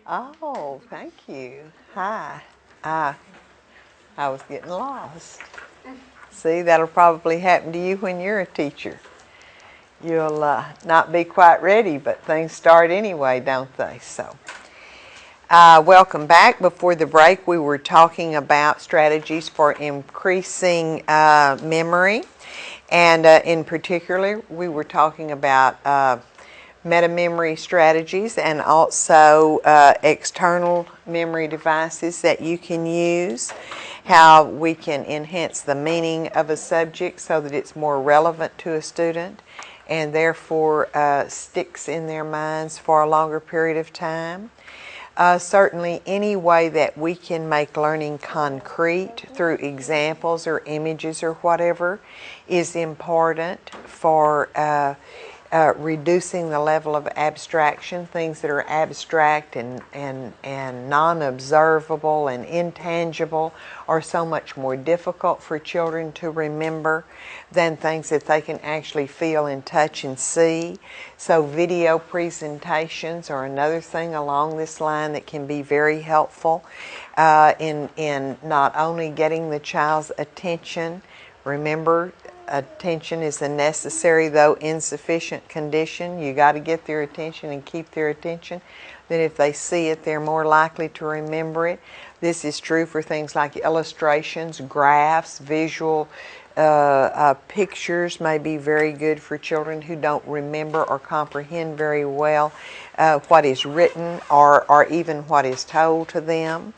Oh, thank you. Hi. I, I was getting lost. See, that'll probably happen to you when you're a teacher. You'll not be quite ready, but things start anyway, don't they? So, welcome back. Before the break, we were talking about strategies for increasing memory. And in particular, we were talking about metamemory strategies and also external memory devices that you can use, how we can enhance the meaning of a subject so that it's more relevant to a student and therefore sticks in their minds for a longer period of time. Certainly any way that we can make learning concrete through examples or images or whatever is important for reducing the level of abstraction. Things that are abstract and non-observable and intangible are so much more difficult for children to remember than things that they can actually feel and touch and see. So video presentations are another thing along this line that can be very helpful in not only getting the child's attention. Remember, attention is a necessary though insufficient condition. You got to get their attention and keep their attention. Then if they see it, they're more likely to remember it. This is true for things like illustrations, graphs, visual pictures may be very good for children who don't remember or comprehend very well what is written or even what is told to them.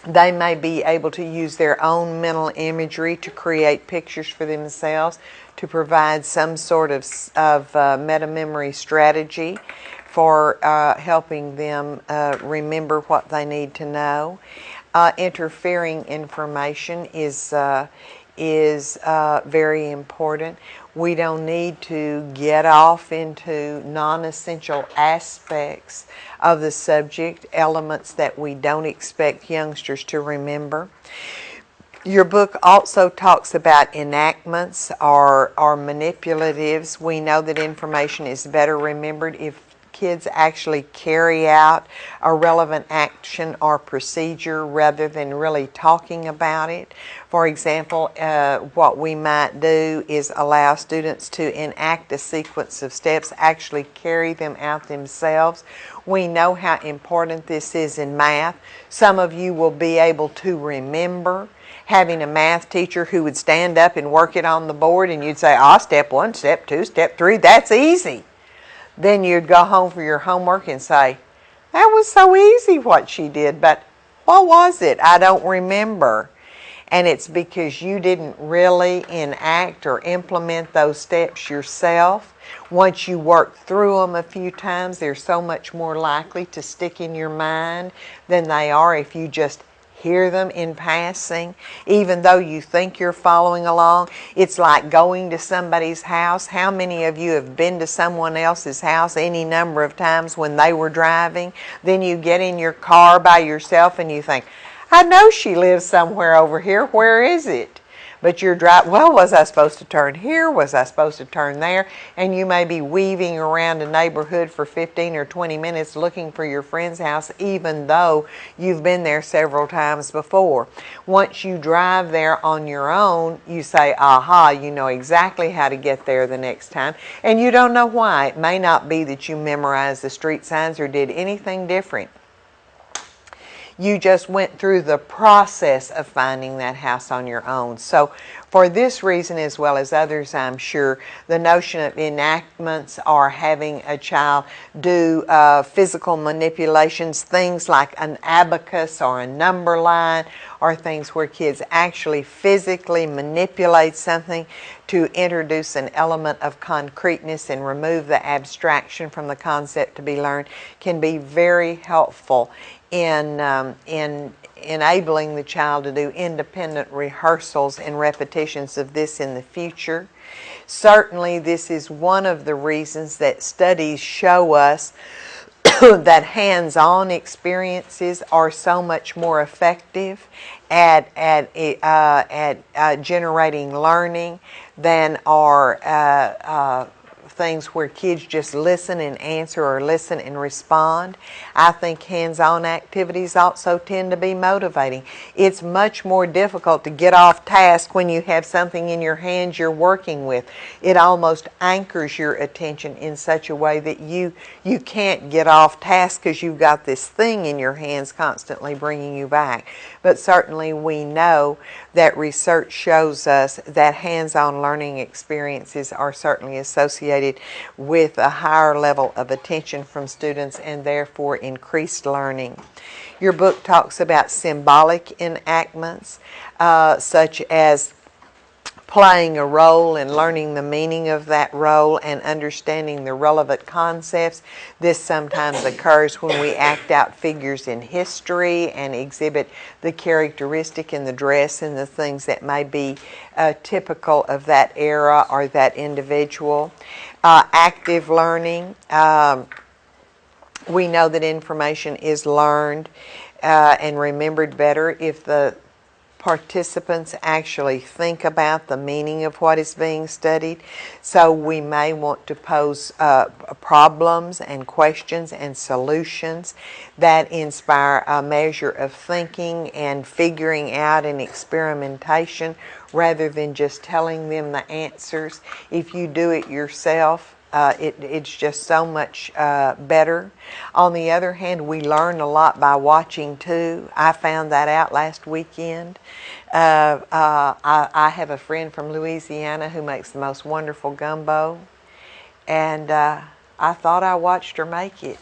They may be able to use their own mental imagery to create pictures for themselves to provide some sort of metamemory strategy for helping them remember what they need to know. Interfering information is very important. We don't need to get off into non-essential aspects of the subject, elements that we don't expect youngsters to remember. Your book also talks about enactments or manipulatives. We know that information is better remembered if kids actually carry out a relevant action or procedure rather than really talking about it. For example, what we might do is allow students to enact a sequence of steps, actually carry them out themselves. We know how important this is in math. Some of you will be able to remember having a math teacher who would stand up and work it on the board and you'd say, step 1, step 2, step 3, that's easy. Then you'd go home for your homework and say, that was so easy what she did, but what was it? I don't remember. And it's because you didn't really enact or implement those steps yourself. Once you work through them a few times, they're so much more likely to stick in your mind than they are if you just hear them in passing. Even though you think you're following along, it's like going to somebody's house. How many of you have been to someone else's house any number of times when they were driving? Then you get in your car by yourself and you think, I know she lives somewhere over here. Where is it? But you're driving, well, was I supposed to turn here? Was I supposed to turn there? And you may be weaving around a neighborhood for 15 or 20 minutes looking for your friend's house, even though you've been there several times before. Once you drive there on your own, you say, aha, you know exactly how to get there the next time. And you don't know why. It may not be that you memorized the street signs or did anything different. You just went through the process of finding that house on your own. So for this reason, as well as others, I'm sure, the notion of enactments or having a child do physical manipulations, things like an abacus or a number line, or things where kids actually physically manipulate something to introduce an element of concreteness and remove the abstraction from the concept to be learned, can be very helpful in enabling the child to do independent rehearsals and repetitions of this in the future. Certainly, this is one of the reasons that studies show us that hands-on experiences are so much more effective at generating learning than are things where kids just listen and answer or listen and respond. I think hands-on activities also tend to be motivating. It's much more difficult to get off task when you have something in your hands you're working with. It almost anchors your attention in such a way that you can't get off task because you've got this thing in your hands constantly bringing you back. But certainly we know that research shows us that hands-on learning experiences are certainly associated with a higher level of attention from students and therefore increased learning. Your book talks about symbolic enactments, such as playing a role and learning the meaning of that role and understanding the relevant concepts. This sometimes occurs when we act out figures in history and exhibit the characteristic in the dress and the things that may be typical of that era or that individual. Active learning. We know that information is learned and remembered better if the participants actually think about the meaning of what is being studied. So we may want to pose problems and questions and solutions that inspire a measure of thinking and figuring out and experimentation rather than just telling them the answers. If you do it yourself, it's just so much better. On the other hand, we learn a lot by watching too. I found that out last weekend. I have a friend from Louisiana who makes the most wonderful gumbo, and I thought I watched her make it.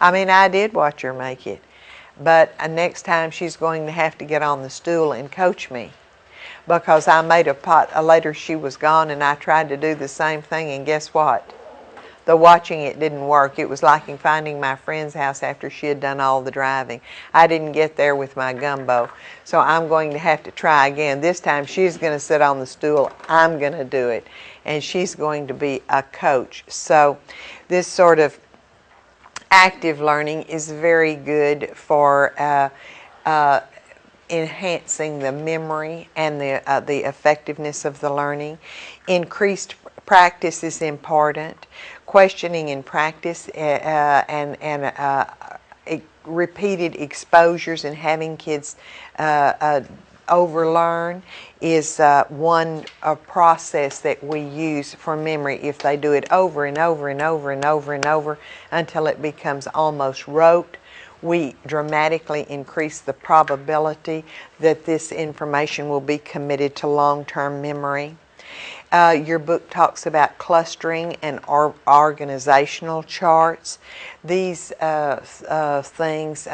I mean, I did watch her make it, but next time she's going to have to get on the stool and coach me, because I made a pot later she was gone and I tried to do the same thing, and guess what? The watching it didn't work. It was like finding my friend's house after she had done all the driving. I didn't get there with my gumbo. So I'm going to have to try again. This time she's going to sit on the stool. I'm going to do it. And she's going to be a coach. So this sort of active learning is very good for enhancing the memory and the effectiveness of the learning. Increased practice is important. Questioning in practice and repeated exposures and having kids overlearn is one process that we use for memory. If they do it over and over and over and over and over until it becomes almost rote, we dramatically increase the probability that this information will be committed to long-term memory. Your book talks about clustering and organizational charts. These things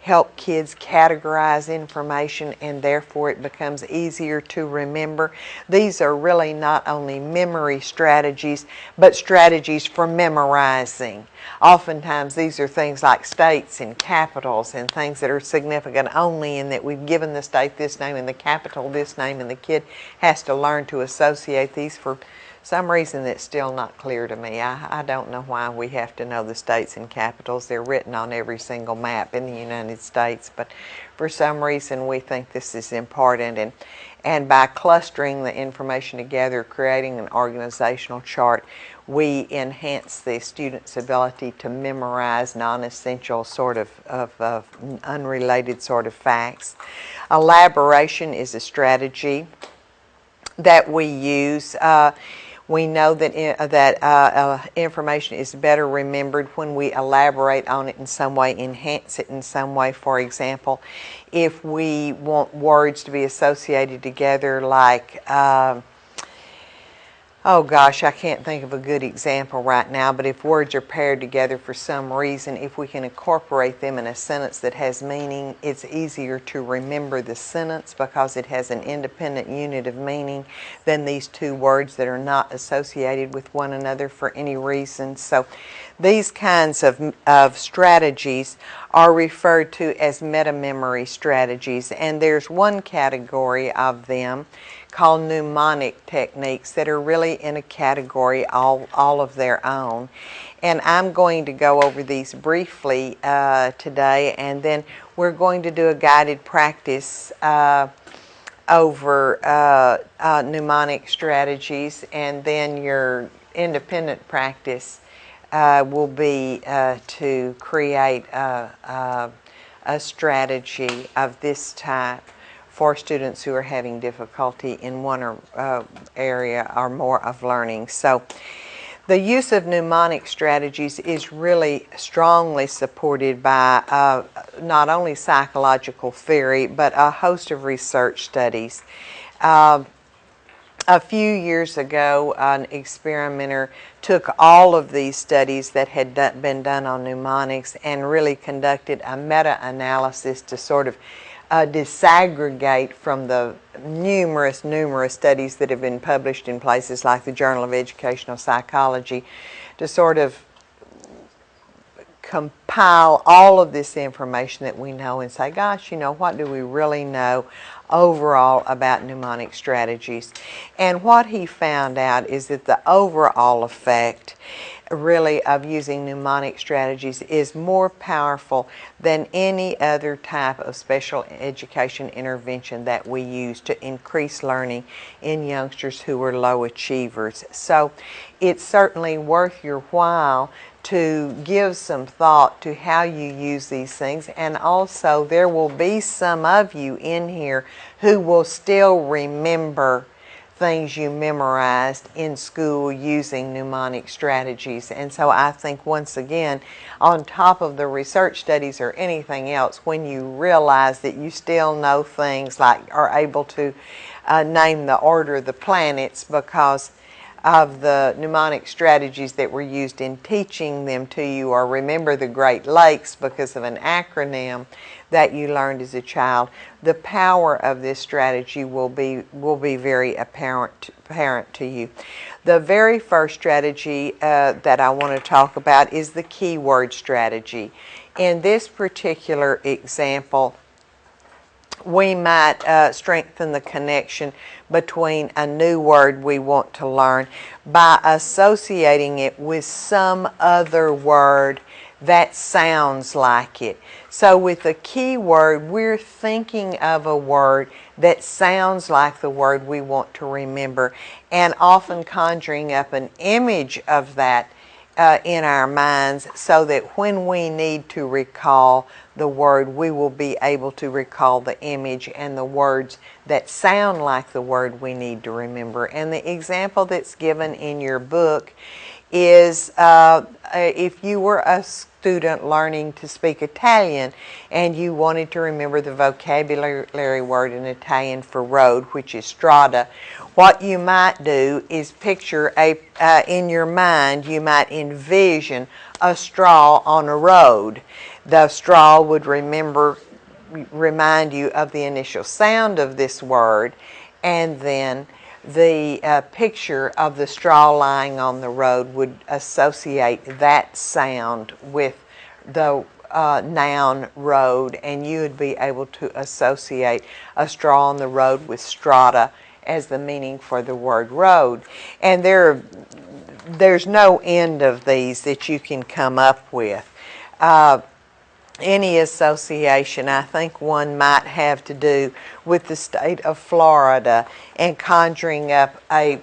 help kids categorize information, and therefore it becomes easier to remember. These are really not only memory strategies, but strategies for memorizing. Oftentimes these are things like states and capitals and things that are significant only in that we've given the state this name and the capital this name, and the kid has to learn to associate these for some reason that's still not clear to me. I don't know why we have to know the states and capitals. They're written on every single map in the United States, but for some reason we think this is important. And by clustering the information together, creating an organizational chart, we enhance the student's ability to memorize non-essential sort of unrelated sort of facts. Elaboration is a strategy that we use. We know that information is better remembered when we elaborate on it in some way, enhance it in some way. For example, if we want words to be associated together like oh gosh, I can't think of a good example right now, but if words are paired together for some reason, if we can incorporate them in a sentence that has meaning, it's easier to remember the sentence because it has an independent unit of meaning than these two words that are not associated with one another for any reason. So these kinds of strategies are referred to as metamemory strategies, and there's one category of them called mnemonic techniques that are really in a category all of their own. And I'm going to go over these briefly today, and then we're going to do a guided practice over mnemonic strategies, and then your independent practice will be to create a strategy of this type for students who are having difficulty in one area or more of learning. So the use of mnemonic strategies is really strongly supported by not only psychological theory, but a host of research studies. A few years ago, an experimenter took all of these studies that had been done on mnemonics and really conducted a meta-analysis to sort of disaggregate from the numerous studies that have been published in places like the Journal of Educational Psychology, to sort of compile all of this information that we know and say, gosh, you know, what do we really know overall about mnemonic strategies? And what he found out is that the overall effect really of using mnemonic strategies is more powerful than any other type of special education intervention that we use to increase learning in youngsters who are low achievers. So it's certainly worth your while to give some thought to how you use these things, and also there will be some of you in here who will still remember things you memorized in school using mnemonic strategies. And so I think, once again, on top of the research studies or anything else, when you realize that you still know things like are able to name the order of the planets because of the mnemonic strategies that were used in teaching them to you, or remember the Great Lakes because of an acronym that you learned as a child, the power of this strategy will be very apparent to you. The very first strategy that I want to talk about is the keyword strategy. In this particular example, we might strengthen the connection between a new word we want to learn by associating it with some other word that sounds like it. So with a keyword, we're thinking of a word that sounds like the word we want to remember, and often conjuring up an image of that in our minds, so that when we need to recall the word, we will be able to recall the image and the words that sound like the word we need to remember. And the example that's given in your book is if you were a student learning to speak Italian and you wanted to remember the vocabulary word in Italian for road, which is strada, what you might do is picture in your mind, you might envision a straw on a road. The straw would remind you of the initial sound of this word, and then the picture of the straw lying on the road would associate that sound with the noun road, and you would be able to associate a straw on the road with strata as the meaning for the word road. And there's no end of these that you can come up with. Any association, I think one might have to do with the state of Florida and conjuring up a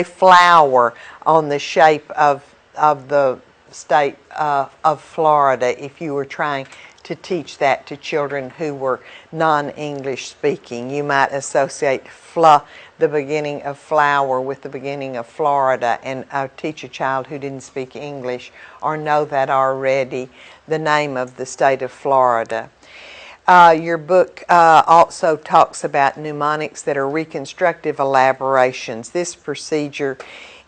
flower on the shape of the state of Florida, if you were trying to teach that to children who were non-English speaking. You might associate the beginning of flower with the beginning of Florida, and teach a child who didn't speak English or know that already the name of the state of Florida. Your book also talks about mnemonics that are reconstructive elaborations. This procedure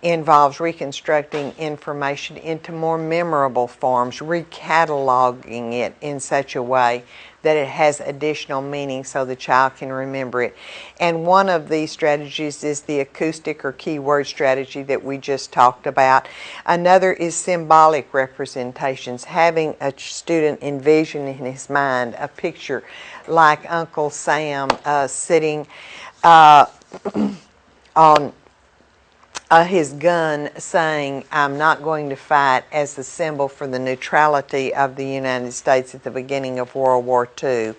involves reconstructing information into more memorable forms, recataloging it in such a way that it has additional meaning so the child can remember it. And one of these strategies is the acoustic or keyword strategy that we just talked about. Another is symbolic representations, having a student envision in his mind a picture like Uncle Sam sitting on his gun saying, "I'm not going to fight," as the symbol for the neutrality of the United States at the beginning of World War II.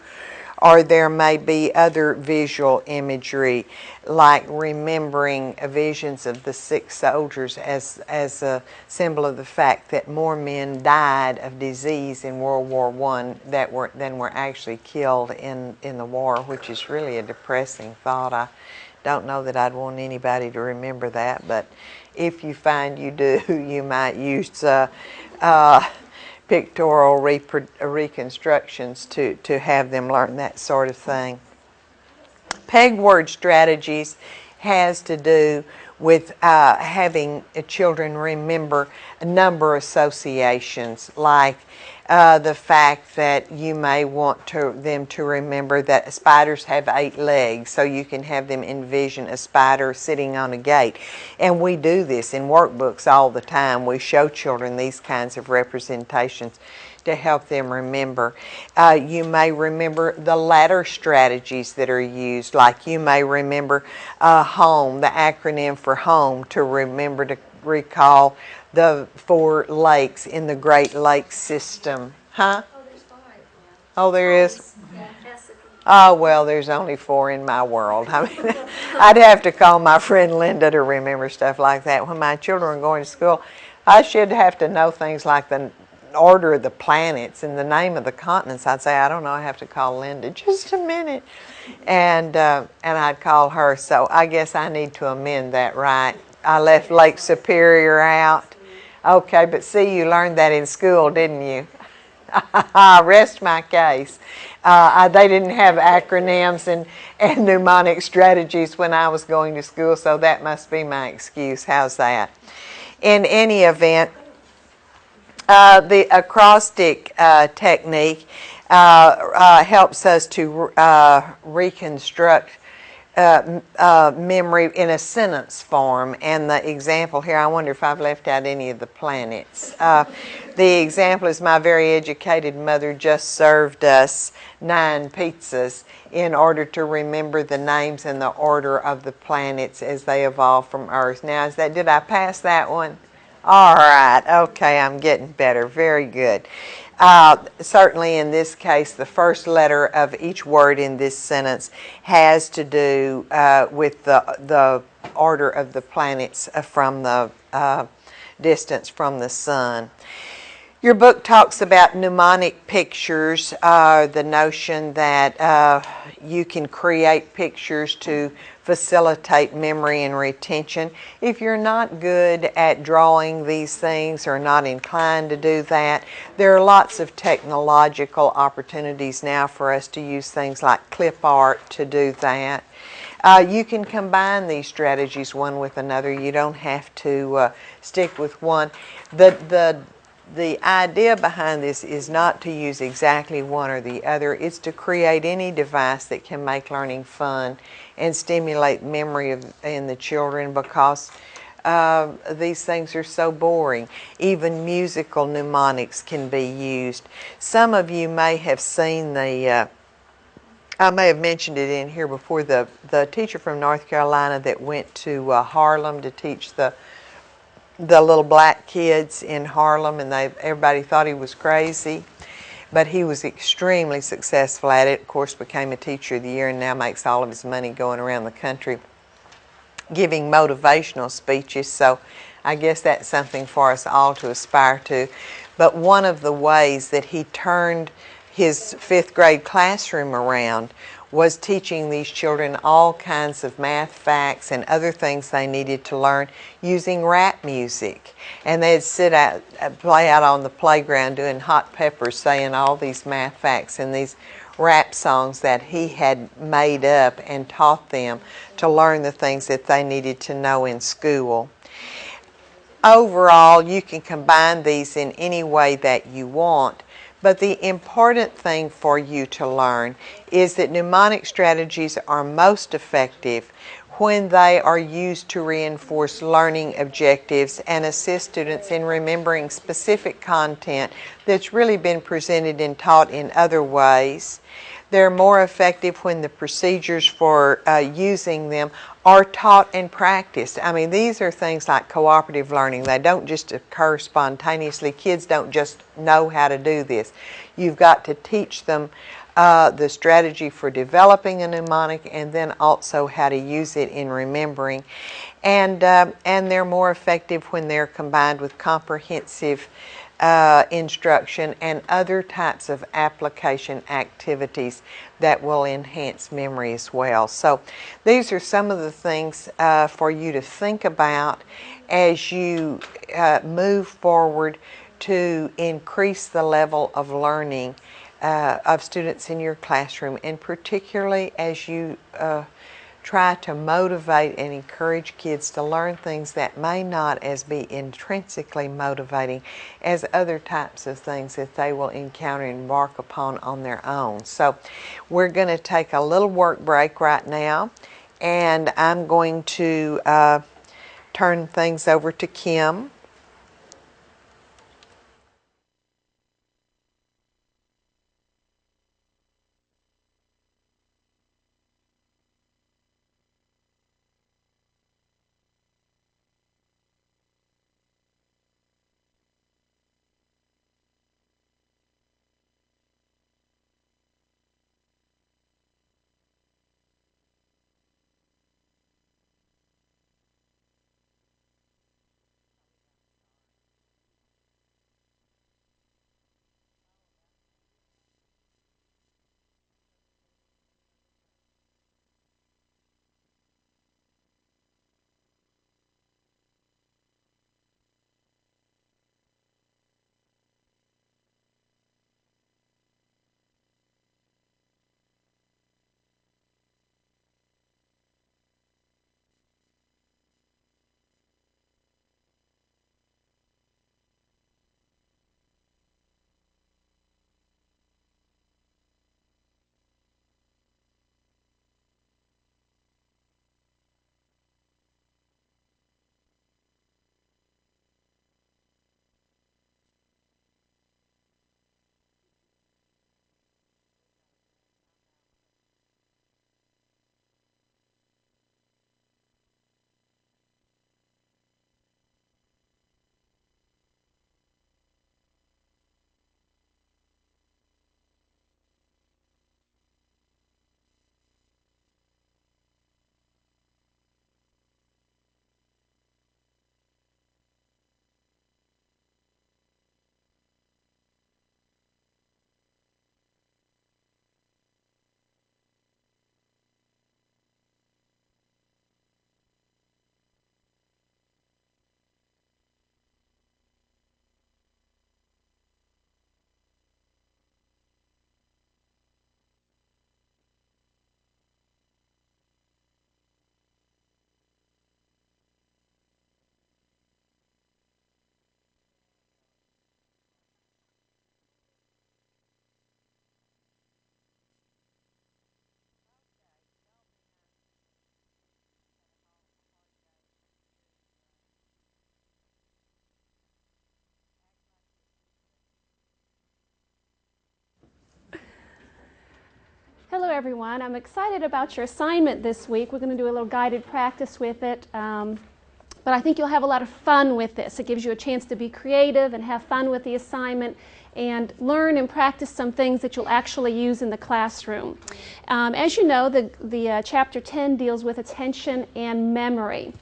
or there may be other visual imagery, like remembering visions of the sick soldiers as a symbol of the fact that more men died of disease in World War I than were actually killed in the war, which is really a depressing thought. I don't know that I'd want anybody to remember that, but if you find you do, you might use pictorial reconstructions to have them learn that sort of thing. Peg word strategies has to do with having children remember number associations, like the fact that you may want them to remember that spiders have 8 legs, so you can have them envision a spider sitting on a gate. And we do this in workbooks all the time. We show children these kinds of representations to help them remember. You may remember the ladder strategies that are used, like you may remember HOME, the acronym for HOME, to remember to recall the 4 lakes in the Great Lakes system. Huh? Oh, there's 5. Oh, there is? Yeah. Oh, well, there's only 4 in my world. I mean, I'd have to call my friend Linda to remember stuff like that. When my children are going to school, I should have to know things like the order of the planets and the name of the continents. I'd say, I don't know, I have to call Linda. Just a minute. And I'd call her. So I guess I need to amend that, right? I left Lake Superior out. Okay, but see, you learned that in school, didn't you? Rest my case. They didn't have acronyms and mnemonic strategies when I was going to school, so that must be my excuse. How's that? In any event, the acrostic technique helps us to reconstruct memory in a sentence form. And the example here, I wonder if I've left out any of the planets. The example is, my very educated mother just served us 9 pizzas in order to remember the names and the order of the planets as they evolved from Earth. Now, did I pass that one? All right, okay, I'm getting better. Very good. Certainly in this case, the first letter of each word in this sentence has to do with the order of the planets from the distance from the sun. Your book talks about mnemonic pictures, the notion that you can create pictures to facilitate memory and retention. If you're not good at drawing these things or not inclined to do that, there are lots of technological opportunities now for us to use things like clip art to do that. You can combine these strategies one with another. You don't have to stick with one. The idea behind this is not to use exactly one or the other. It's to create any device that can make learning fun and stimulate memory in the children, because these things are so boring. Even musical mnemonics can be used. Some of you may have seen I may have mentioned it in here before, the teacher from North Carolina that went to Harlem to teach the little black kids in Harlem, and everybody thought he was crazy, but he was extremely successful at it. Of course, became a teacher of the year and now makes all of his money going around the country giving motivational speeches. So I guess that's something for us all to aspire to. But one of the ways that he turned his 5th grade classroom around was teaching these children all kinds of math facts and other things they needed to learn using rap music. And they'd play out on the playground doing hot peppers, saying all these math facts and these rap songs that he had made up and taught them to learn the things that they needed to know in school. Overall, you can combine these in any way that you want. But the important thing for you to learn is that mnemonic strategies are most effective when they are used to reinforce learning objectives and assist students in remembering specific content that's really been presented and taught in other ways. They're more effective when the procedures for using them are taught and practiced. I mean, these are things like cooperative learning. They don't just occur spontaneously. Kids don't just know how to do this. You've got to teach them the strategy for developing a mnemonic, and then also how to use it in remembering. And they're more effective when they're combined with comprehensive instruction and other types of application activities that will enhance memory as well. So these are some of the things for you to think about as you move forward to increase the level of learning of students in your classroom, and particularly as you try to motivate and encourage kids to learn things that may not as be intrinsically motivating as other types of things that they will encounter and embark upon on their own. So we're going to take a little work break right now, and I'm going to turn things over to Kim. Hello everyone, I'm excited about your assignment this week. We're going to do a little guided practice with it, but I think you'll have a lot of fun with this. It gives you a chance to be creative and have fun with the assignment and learn and practice some things that you'll actually use in the classroom. As you know, the Chapter 10 deals with attention and memory.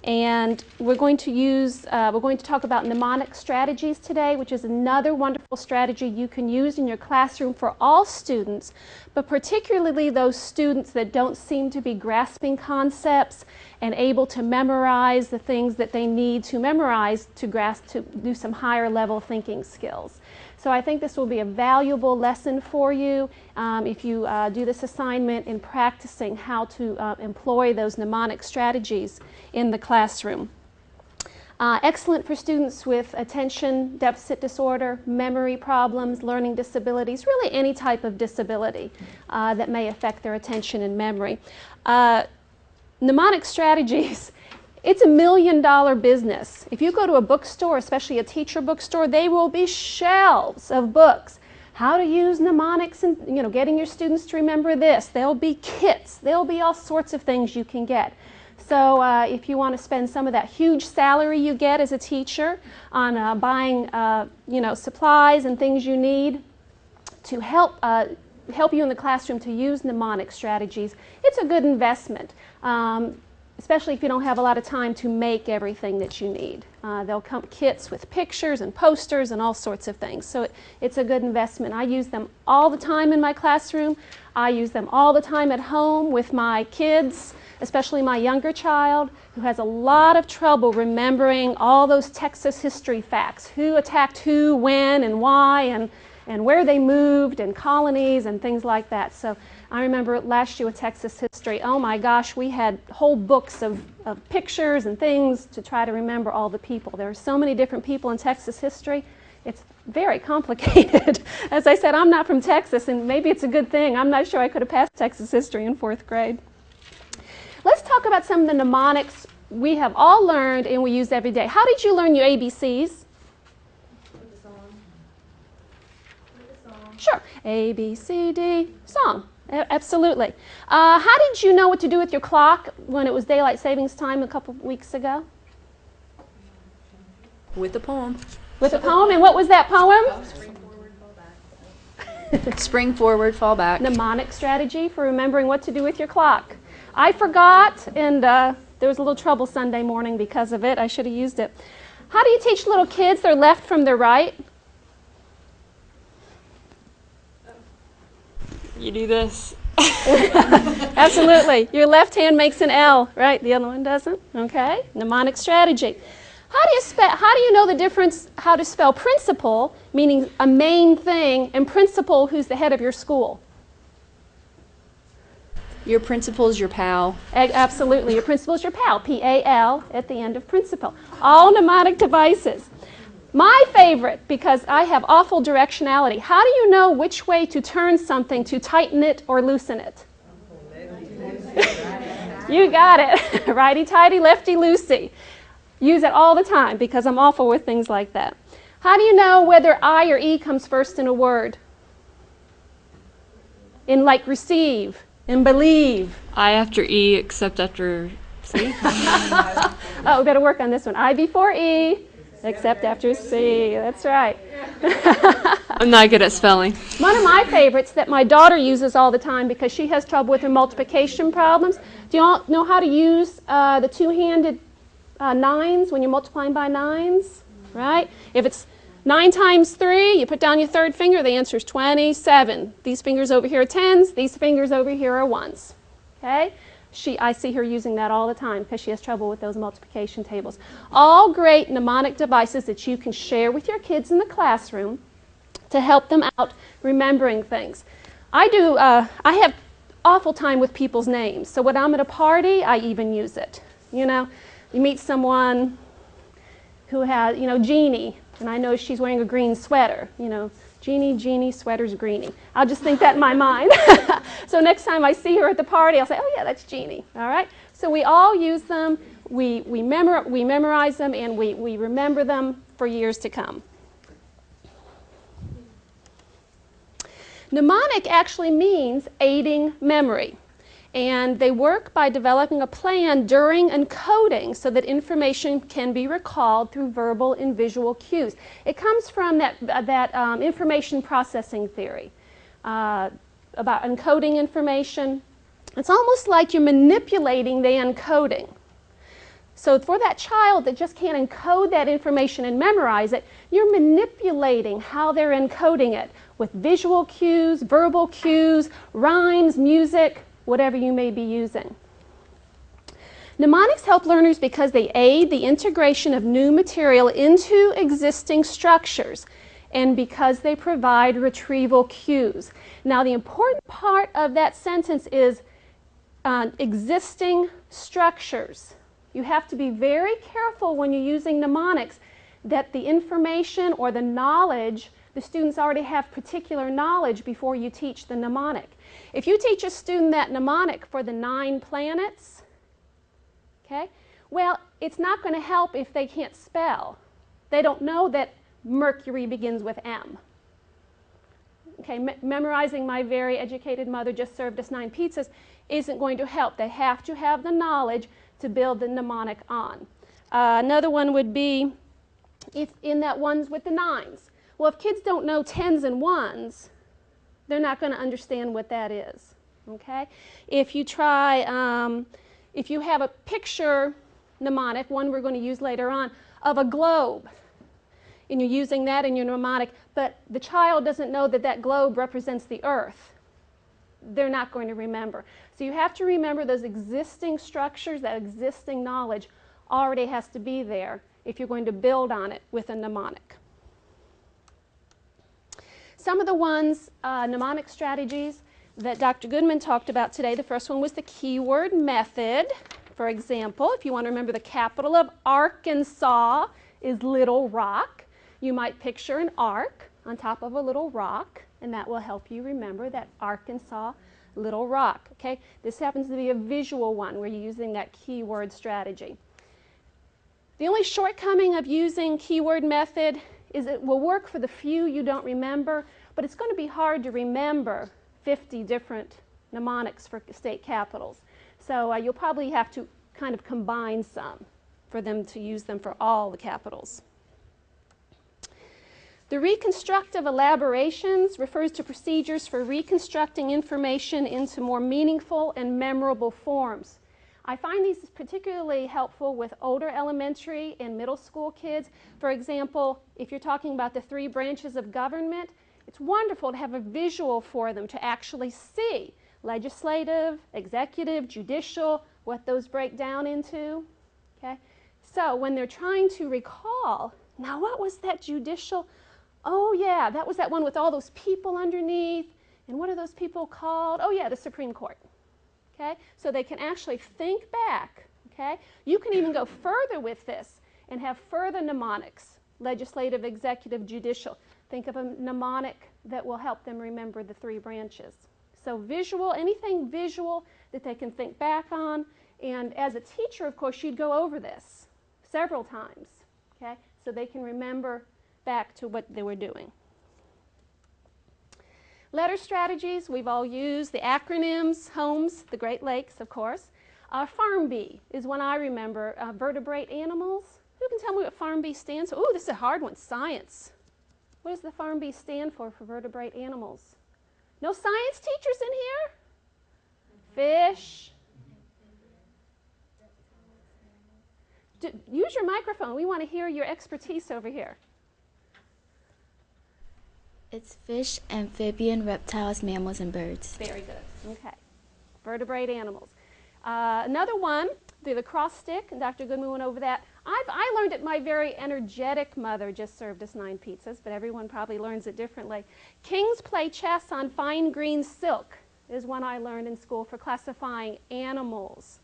And we're going to talk about mnemonic strategies today, which is another wonderful strategy you can use in your classroom for all students, but particularly those students that don't seem to be grasping concepts and able to memorize the things that they need to memorize to grasp, to do some higher level thinking skills. So I think this will be a valuable lesson for you if you do this assignment in practicing how to employ those mnemonic strategies in the classroom. Excellent for students with attention deficit disorder, memory problems, learning disabilities, really any type of disability that may affect their attention and memory. Mnemonic strategies, it's $1 million business. If you go to a bookstore, especially a teacher bookstore, there will be shelves of books. How to use mnemonics and getting your students to remember this. There'll be kits. There'll be all sorts of things you can get. So if you want to spend some of that huge salary you get as a teacher on buying supplies and things you need to help help you in the classroom to use mnemonic strategies, it's a good investment, especially if you don't have a lot of time to make everything that you need. They'll come kits with pictures and posters and all sorts of things. So it's a good investment. I use them all the time in my classroom. I use them all the time at home with my kids, especially my younger child, who has a lot of trouble remembering all those Texas history facts. Who attacked who, when, and why, and where they moved, and colonies, and things like that. So I remember last year with Texas history, oh my gosh, we had whole books of pictures and things to try to remember all the people. There are so many different people in Texas history. It's very complicated. As I said, I'm not from Texas, and maybe it's a good thing. I'm not sure I could have passed Texas history in 4th grade. Let's talk about some of the mnemonics we have all learned and we use every day. How did you learn your ABCs? With the song. With the song. Sure. A, B, C, D, song. Absolutely. How did you know what to do with your clock when it was daylight savings time a couple of weeks ago? With a poem. With a poem. And what was that poem? Spring forward, fall back. Spring forward, fall back. Mnemonic strategy for remembering what to do with your clock. I forgot, and there was a little trouble Sunday morning because of it. I should have used it. How do you teach little kids their left from their right? You do this. Absolutely. Your left hand makes an L, right? The other one doesn't. Okay. Mnemonic strategy. How do you know the difference how to spell principal, meaning a main thing, and principal, who's the head of your school? Your principal is your pal. Absolutely. Your principal is your pal. P-A-L at the end of principal. All mnemonic devices. My favorite, because I have awful directionality. How do you know which way to turn something to tighten it or loosen it? You got it. Righty-tighty, lefty-loosey. Use it all the time because I'm awful with things like that. How do you know whether I or E comes first in a word? In like receive, in believe. I after E, except after C. Oh, we better work on this one. I before E, except after C. That's right. I'm not good at spelling. One of my favorites that my daughter uses all the time because she has trouble with her multiplication problems. Do you all know how to use the two-handed nines when you're multiplying by nines? Right? If it's 9 times 3, you put down your third finger, the answer is 27. These fingers over here are 10s, these fingers over here are 1s. Okay? I see her using that all the time because she has trouble with those multiplication tables. All great mnemonic devices that you can share with your kids in the classroom to help them out remembering things. I have awful time with people's names. So when I'm at a party, I even use it. You know, you meet someone who has, Jeannie, and I know she's wearing a green sweater, Jeannie, sweater's greenie. I'll just think that in my mind. So next time I see her at the party, I'll say, oh yeah, that's Jeannie. All right? So we all use them, we memorize them, and we remember them for years to come. Mnemonic actually means aiding memory. And they work by developing a plan during encoding so that information can be recalled through verbal and visual cues. It comes from that information processing theory about encoding information. It's almost like you're manipulating the encoding. So for that child that just can't encode that information and memorize it, you're manipulating how they're encoding it with visual cues, verbal cues, rhymes, music, whatever you may be using. Mnemonics help learners because they aid the integration of new material into existing structures and because they provide retrieval cues. Now the important part of that sentence is existing structures. You have to be very careful when you're using mnemonics that the information or the knowledge, the students already have particular knowledge before you teach the mnemonic. If you teach a student that mnemonic for the 9 planets, okay, well, it's not going to help if they can't spell. They don't know that Mercury begins with M. Okay, memorizing my very educated mother just served us 9 pizzas isn't going to help. They have to have the knowledge to build the mnemonic on. Another one would be if in that ones with the 9s. Well, if kids don't know 10s and 1s, they're not going to understand what that is. Okay? If you try, if you have a picture mnemonic, one we're going to use later on, of a globe, and you're using that in your mnemonic, but the child doesn't know that that globe represents the earth, they're not going to remember. So you have to remember those existing structures, that existing knowledge already has to be there if you're going to build on it with a mnemonic. Some of the ones, mnemonic strategies that Dr. Goodman talked about today, the first one was the keyword method. For example, if you want to remember the capital of Arkansas is Little Rock, you might picture an ark on top of a little rock, and that will help you remember that Arkansas, Little Rock. Okay? This happens to be a visual one where you're using that keyword strategy. The only shortcoming of using keyword method is it will work for the few you don't remember, but it's going to be hard to remember 50 different mnemonics for state capitals. So you'll probably have to kind of combine some for them to use them for all the capitals. The reconstructive elaborations refers to procedures for reconstructing information into more meaningful and memorable forms. I find these particularly helpful with older elementary and middle school kids. For example, if you're talking about the 3 branches of government, it's wonderful to have a visual for them to actually see legislative, executive, judicial, what those break down into. Okay? So when they're trying to recall, now what was that judicial? Oh yeah, that was that one with all those people underneath. And what are those people called? Oh yeah, the Supreme Court. Okay? So they can actually think back. Okay? You can even go further with this and have further mnemonics, legislative, executive, judicial. Think of a mnemonic that will help them remember the 3 branches. So visual, anything visual that they can think back on. And as a teacher, of course, you'd go over this several times. Okay? So they can remember back to what they were doing. Letter strategies, we've all used the acronyms, HOMES, the Great Lakes, of course. Farm bee is one I remember. Vertebrate animals. Who can tell me what Farm bee stands for? Oh, this is a hard one. Science. What does the Farm bee stand for vertebrate animals? No science teachers in here? Fish. Use your microphone. We want to hear your expertise over here. It's fish, amphibian, reptiles, mammals, and birds. Very good. Okay. Vertebrate animals. Another one, the cross stick, and Dr. Goodman went over that. I learned it. My very energetic mother just served us 9 pizzas, but everyone probably learns it differently. Kings play chess on fine green silk is one I learned in school for classifying animals.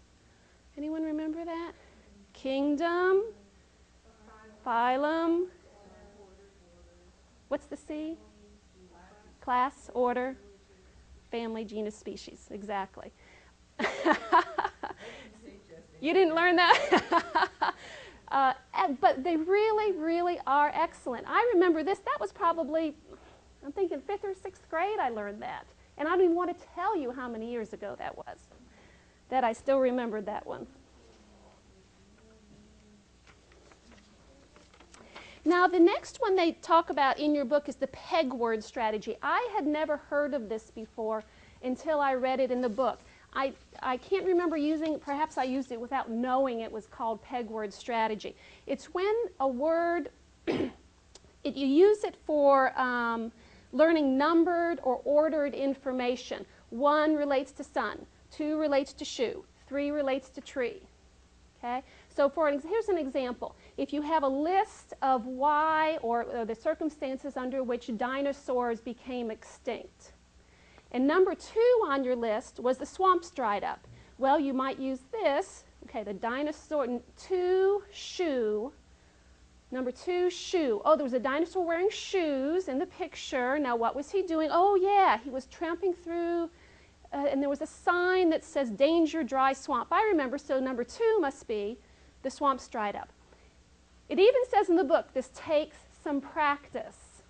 Anyone remember that? Kingdom, phylum. What's the C? Class, order, family, genus, species. Exactly. You didn't learn that? But they really, really are excellent. I remember this. That was probably, I'm thinking 5th or 6th grade I learned that. And I don't even want to tell you how many years ago that was, that I still remembered that one. Now, the next one they talk about in your book is the peg word strategy. I had never heard of this before until I read it in the book. I can't remember using it. Perhaps I used it without knowing it was called peg word strategy. It's when a word, you use it for learning numbered or ordered information. 1 relates to sun, 2 relates to shoe, 3 relates to tree. Okay? So here's an example. If you have a list of why or the circumstances under which dinosaurs became extinct, and number 2 on your list was the swamps dried up. Well, you might use this, okay, the dinosaur, 2 shoe, number 2 shoe. Oh, there was a dinosaur wearing shoes in the picture. Now, what was he doing? Oh, yeah, he was tramping through, and there was a sign that says danger, dry swamp. I remember, so number 2 must be the swamps dried up. It even says in the book, this takes some practice.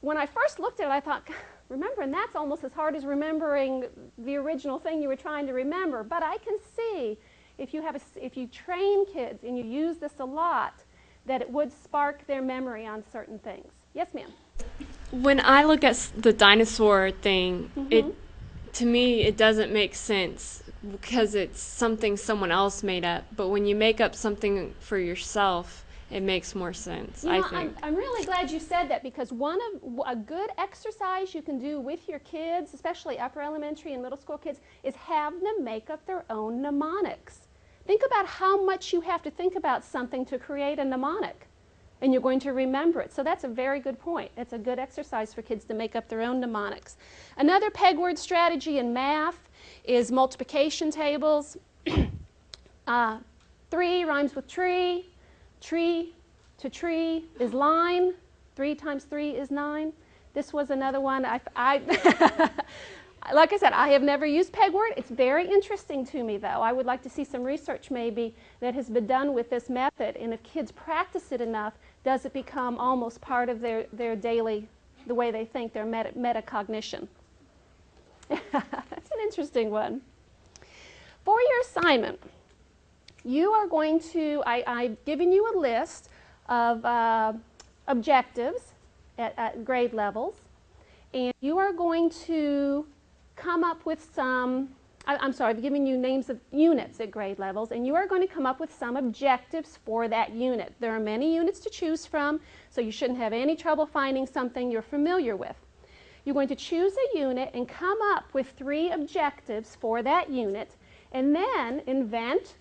When I first looked at it, I thought, remembering that's almost as hard as remembering the original thing you were trying to remember. But I can see if you train kids and you use this a lot, that it would spark their memory on certain things. Yes, ma'am? When I look at the dinosaur thing, to me it doesn't make sense because it's something someone else made up. But when you make up something for yourself, it makes more sense, You I know, think. I'm really glad you said that, because a good exercise you can do with your kids, especially upper elementary and middle school kids, is have them make up their own mnemonics. Think about how much you have to think about something to create a mnemonic, and you're going to remember it. So that's a very good point. It's a good exercise for kids to make up their own mnemonics. Another peg word strategy in math is multiplication tables. 3 rhymes with tree. Tree to tree is line. 3 times 3 is 9. This was another one. Like I said, I have never used peg word. It's very interesting to me, though. I would like to see some research maybe that has been done with this method. And if kids practice it enough, does it become almost part of their daily, the way they think, their metacognition? That's an interesting one. For your assignment, you are going to, I've given you a list of objectives at grade levels, and you are going to come up with some, I'm sorry, I've given you names of units at grade levels, and you are going to come up with some objectives for that unit. There are many units to choose from, so you shouldn't have any trouble finding something you're familiar with. You're going to choose a unit and come up with 3 objectives for that unit, and then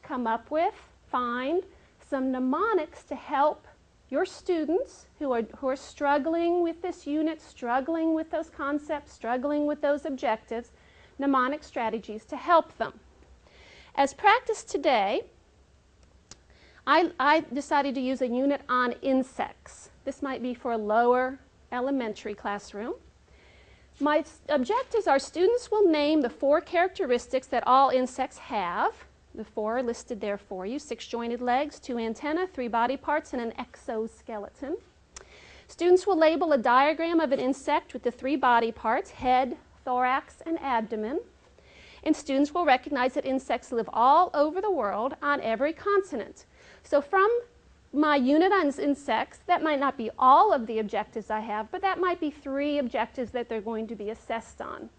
come up with, find some mnemonics to help your students who are struggling with this unit, struggling with those concepts, struggling with those objectives, mnemonic strategies to help them. As practice today, I decided to use a unit on insects. This might be for a lower elementary classroom. My objectives are: students will name the 4 characteristics that all insects have. The 4 are listed there for you: 6 jointed legs, 2 antennae, 3 body parts, and an exoskeleton. Students will label a diagram of an insect with the 3 body parts: head, thorax, and abdomen. And students will recognize that insects live all over the world on every continent. So from my unit on insects, that might not be all of the objectives I have, but that might be 3 objectives that they're going to be assessed on.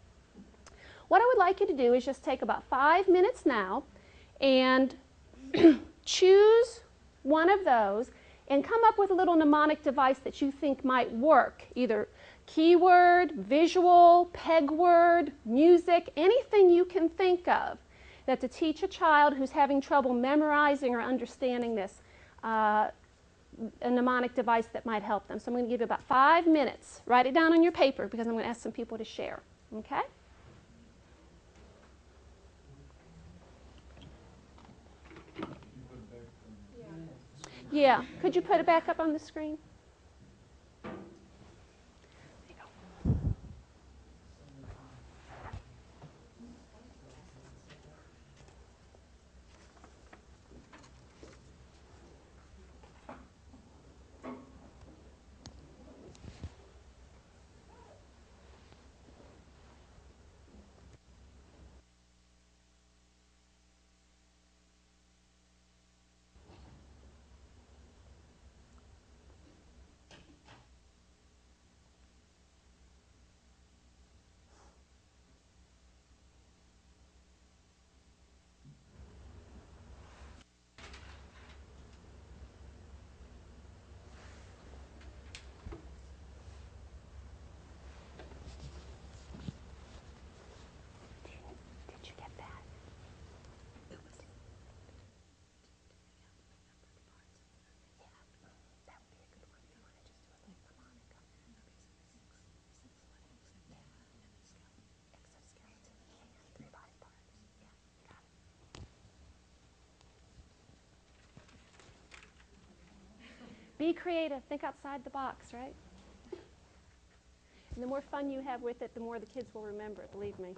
What I would like you to do is just take about 5 minutes now and choose one of those and come up with a little mnemonic device that you think might work, either keyword, visual, peg word, music, anything you can think of that to teach a child who's having trouble memorizing or understanding this, a mnemonic device that might help them. So I'm going to give you about 5 minutes. Write it down on your paper because I'm going to ask some people to share. Okay? Yeah. Could you put it back up on the screen? Did you get that? Be creative. Think outside the box, right? And the more fun you have with it, the more the kids will remember it, believe me.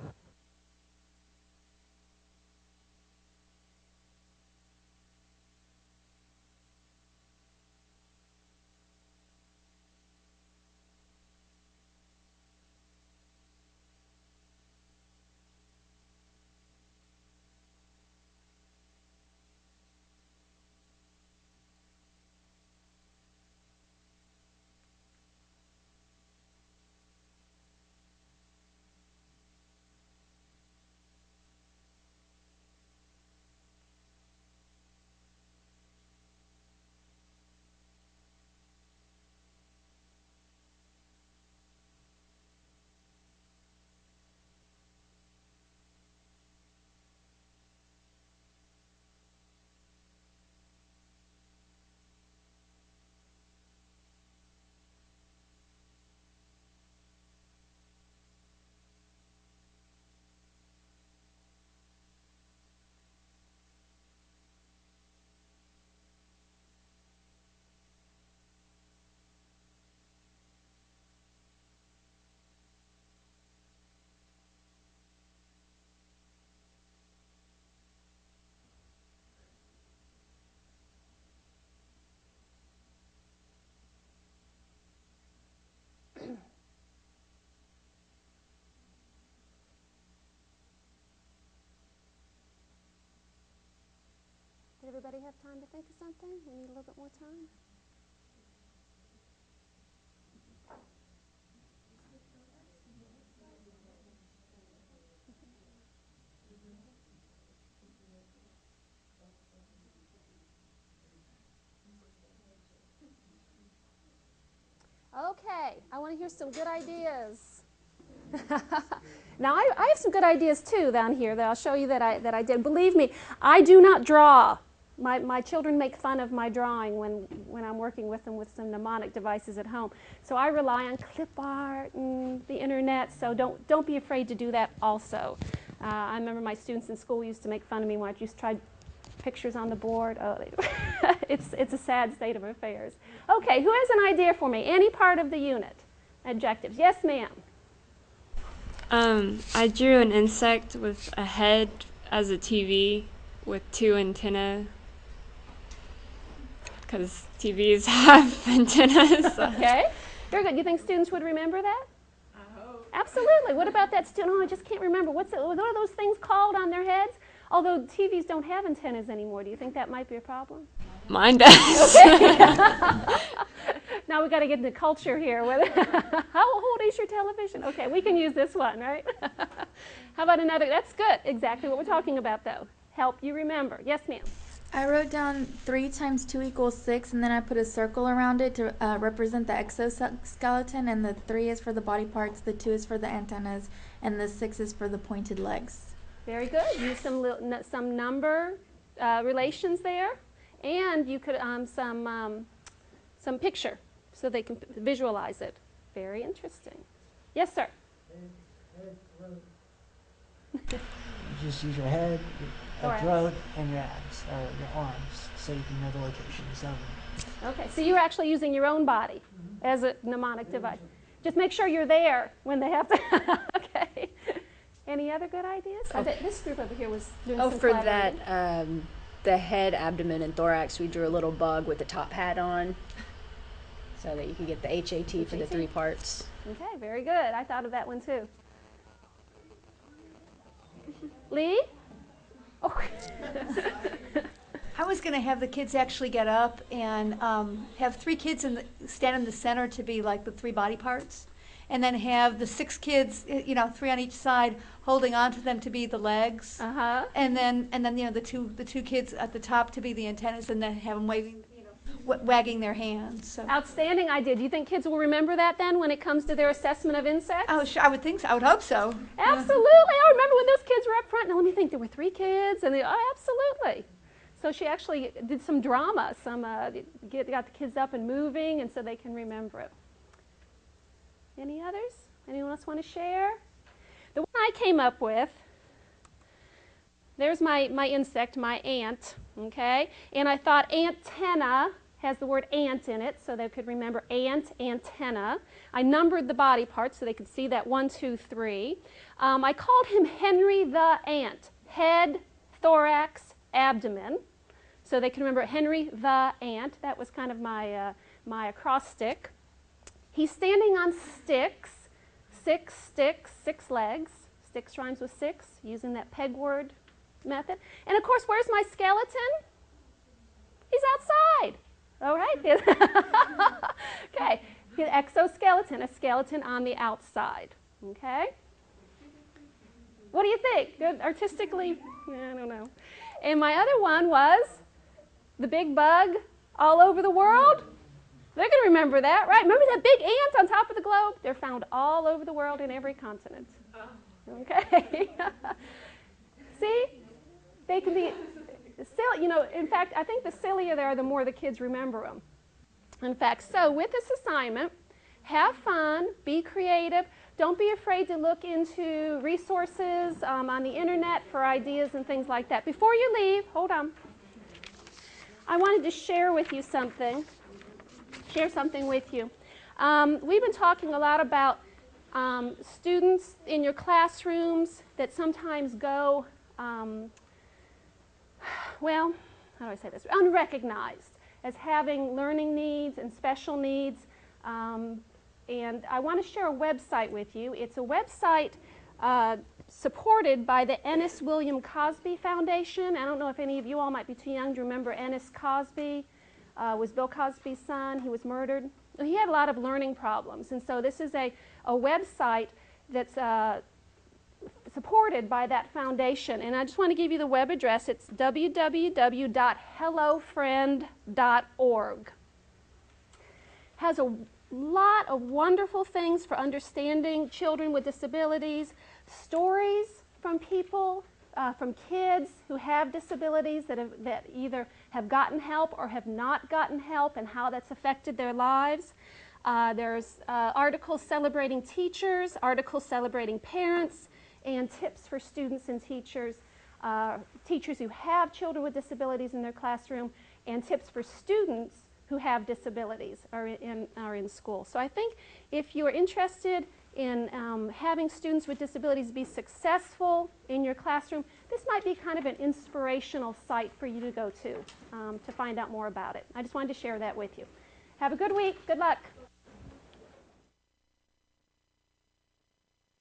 everybody have time to think of something? We need a little bit more time. Okay, I want to hear some good ideas. Now, I have some good ideas too down here that I'll show you that I did. Believe me, I do not draw. My children make fun of my drawing when I'm working with them with some mnemonic devices at home. So I rely on clip art and the internet, so don't be afraid to do that also. I remember my students in school used to make fun of me when I used to try pictures on the board. Oh, it's a sad state of affairs. Okay, who has an idea for me? Any part of the unit? Adjectives. Yes, ma'am. I drew an insect with a head as a TV with 2 antennae, because TVs have antennas. Okay, very good. You think students would remember that? I hope. Absolutely. What about that student? Oh, I just can't remember. What are those things called on their heads? Although TVs don't have antennas anymore, do you think that might be a problem? Mine does. Now we've got to get into culture here. How old is your television? Okay, we can use this one, right? How about another? That's good. Exactly what we're talking about, though. Help you remember. Yes, ma'am. I wrote down 3 times 2 equals 6, and then I put a circle around it to represent the exoskeleton, and the 3 is for the body parts, the 2 is for the antennas, and the 6 is for the pointed legs. Very good. Use some number relations there, and you could some picture so they can visualize it. Very interesting. Yes, sir. You just use your head, your Or throat, and your abs, or your arms, so you can know the locations of them. Okay, so you're actually using your own body as a mnemonic device. Just make sure you're there when they have to. Okay. Any other good ideas? This group over here was doing some for collaborating. that, the head, abdomen, and thorax, we drew a little bug with the top hat on so that you could get the HAT for the 3 parts. Okay, very good. I thought of that one too. Lee? Oh. I was going to have the kids actually get up and have 3 kids stand in the center to be like the 3 body parts, and then have the 6 kids, 3 on each side, holding on to them to be the legs, and then the two kids at the top to be the antennas, and then have them waving, wagging their hands. So. Outstanding idea. Do you think kids will remember that then when it comes to their assessment of insects? Oh, sure, I would think so. I would hope so. Absolutely. I remember when those kids were up front. Now let me think. There were 3 kids, and absolutely. So she actually did some drama. Got the kids up and moving, and so they can remember it. Any others? Anyone else want to share? The one I came up with, there's my insect, my ant, okay? And I thought antenna has the word ant in it, so they could remember ant, antenna. I numbered the body parts so they could see that 1, 2, 3. I called him Henry the Ant. Head, thorax, abdomen. So they can remember Henry the Ant. That was kind of my acrostic. He's standing on sticks. 6 sticks, 6 legs. Sticks rhymes with 6, using that peg word method. And of course, where's my skeleton? He's outside. All right. Okay. Exoskeleton, a skeleton on the outside. Okay. What do you think? Good artistically? I don't know. And my other one was the big bug all over the world. They're going to remember that, right? Remember that big ant on top of the globe? They're found all over the world in every continent. Okay. See? They can be silly. In fact, I think the sillier they are, the more the kids remember them. In fact, so with this assignment, have fun, be creative. Don't be afraid to look into resources on the internet for ideas and things like that. Before you leave, hold on. I wanted to share with you something. Share something with you. We've been talking a lot about students in your classrooms that sometimes go, well, how do I say this? Unrecognized as having learning needs and special needs. And I want to share a website with you. It's a website supported by the Ennis William Cosby Foundation. I don't know if any of you all might be too young to remember Ennis Cosby. Was Bill Cosby's son. He was murdered. He had a lot of learning problems, and so this is a website that's supported by that foundation. And I just want to give you the web address. It's www.hellofriend.org. Has a lot of wonderful things for understanding children with disabilities, stories from people, from kids who have disabilities that either have gotten help or have not gotten help and how that's affected their lives. There's articles celebrating teachers, articles celebrating parents, and tips for students and teachers, teachers who have children with disabilities in their classroom, and tips for students who have disabilities are in school. So I think if you're interested in having students with disabilities be successful in your classroom, this might be kind of an inspirational site for you to go to find out more about it. I just wanted to share that with you. Have a good week. Good luck.